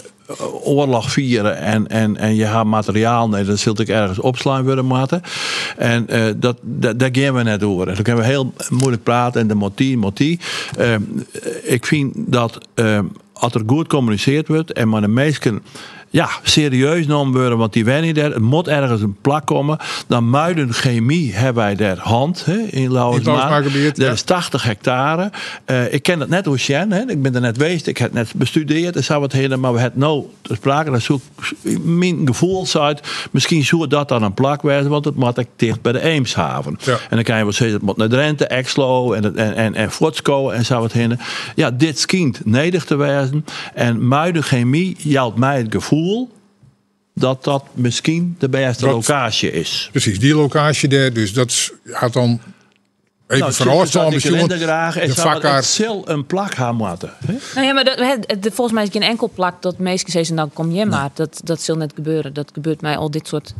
oorlog vieren en je hebt materiaal, nee, dat zult ik ergens opslaan willen maken. En daar gaan we net door. En dan kunnen we heel moeilijk praten en de motie. Ik vind dat als er goed gecommuniceerd wordt en maar de meesten serieus genomen worden, want die zijn niet er. Het moet ergens een plak komen. Dan Muiden Chemie hebben wij der hand in Lauwersmaar. Dat is 80 hectare. Ik ken dat net hoe Sjen. Ik ben er net geweest. Ik heb het net bestudeerd. En zou het heen, maar we hebben nou te sprake. Dat zoek mijn gevoel uit. Misschien zou dat dan een plak wezen, want het moet echt dicht bij de Eemshaven. Ja. En dan kan je wel zeggen, het moet naar Drenthe, Exlo en Frotsko en zou het heen. Ja, dit schijnt nedig te wezen. En Muiden Chemie jouwt mij het gevoel dat misschien de beste locatie is. Precies, die locatie daar. Dus dat had dan even verhoord misschien. Het zal een plak gaan moeten. Nou ja, maar volgens mij is geen enkel plak dat mensen zeggen, nou kom je maar. Dat zal net gebeuren. Dat gebeurt mij al dit soort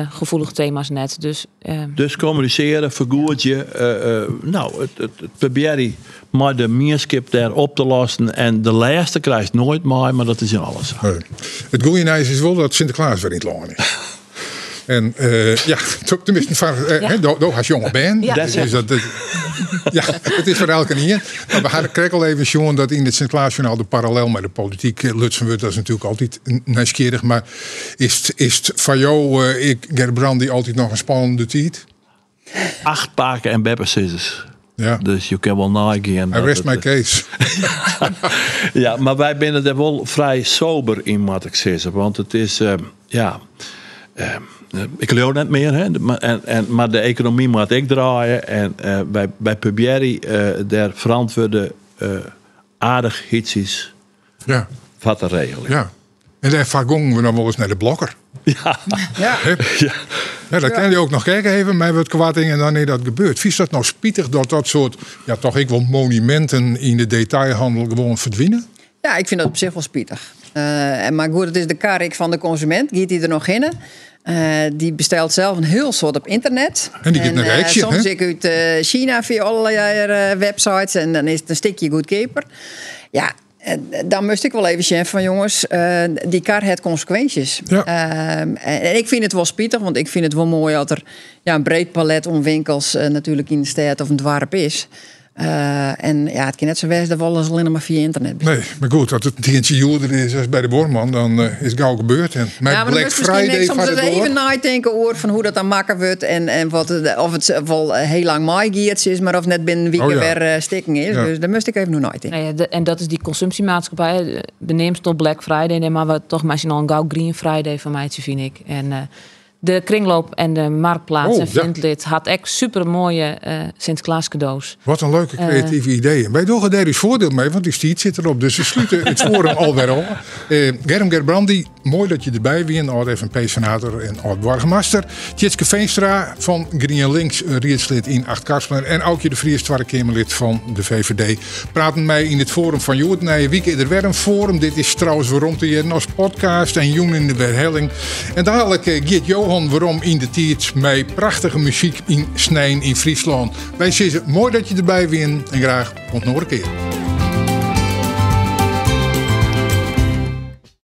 gevoelige thema's net. Dus communiceren, vergoed je. Het probeer maar de meerskip daar op te lossen. En de laatste krijgt nooit maar dat is in alles. Nee. Het goede is wel dat Sinterklaas weer niet lang is. En tenminste, door als jonge band. Ja, het is voor elke niet. Maar we hadden kreeg al even jongen dat in het Sinterklaasjournaal de parallel met de politiek lutsen wordt. Dat is natuurlijk altijd nieuwsgierig. Maar is het van jou, Gerbrandi, altijd nog een spannende tijd? 8 paken en beppersissers. Ja. Dus je kan wel nagaan. I rest my case. Ja, maar wij zijn er wel vrij sober in, moet ik zeggen. Want het is, ik leer net meer, hè? Maar de economie moet ik draaien. En bij Pubieri daar verantwoorden aardig iets wat te regelen. Ja. En daar gongen we dan wel eens naar de blokker. Ja. Dat kan je ook nog kijken even, met wat kwatting en dan dat gebeurt. Vies dat nou spietig dat soort, toch ik wel monumenten in de detailhandel gewoon verdwijnen? Ja, ik vind dat op zich wel spietig. Maar goed, het is de karik van de consument. Giet die er nog in? Die bestelt zelf een heel soort op internet. En die gaat naar Rijksje, soms ik uit China via allerlei websites en dan is het een stukje goedkoper. Ja, dan moest ik wel even zeggen van jongens, die kar heeft consequenties. Ja. En ik vind het wel spietig, want ik vind het wel mooi dat er een breed palet om winkels natuurlijk in de stad of een dorp is. En ja, het kan net zo wezen dat we alles alleen maar via internet. Nee, maar goed, als het een tientje joerder is als bij de Borman, dan is het gauw gebeurd. En met ja, maar Black Friday soms even nadenken over van hoe dat dan makkelijk wordt en of het wel heel lang maaigierts is, maar of net binnen een week weer stikken is. Ja. Dus daar moest ik even nog nadenken. Nou ja, en dat is die consumptiemaatschappij. De neemt tot Black Friday, maar we toch maar al een gauw Green Friday van mij, vind ik. En de kringloop en de marktplaats en Vindlid had echt super mooie Sinterklaas cadeaus. Wat een leuke creatieve ideeën. Wij doen daar dus voordeel mee, want die stiet zit erop. Dus we sluiten het forum alweer al. Germ Gerbrandi, mooi dat je erbij bent. Oud-FNP-senator en oud-burgemeester. Tjitske Veenstra van Green Links, rietslid in Acht-Karspelen. En Aukje de Vries, Tweede Kamerlid van de VVD. Praten mij in het forum van Joert. Nee, wie keer er weer een forum. Dit is trouwens waarom te jaren als podcast en Joen in de Herhelling. En dadelijk Geert Johan waarom in de tiert met prachtige muziek in Snijn in Friesland. Wij zeggen mooi dat je erbij bent en graag tot nog een keer.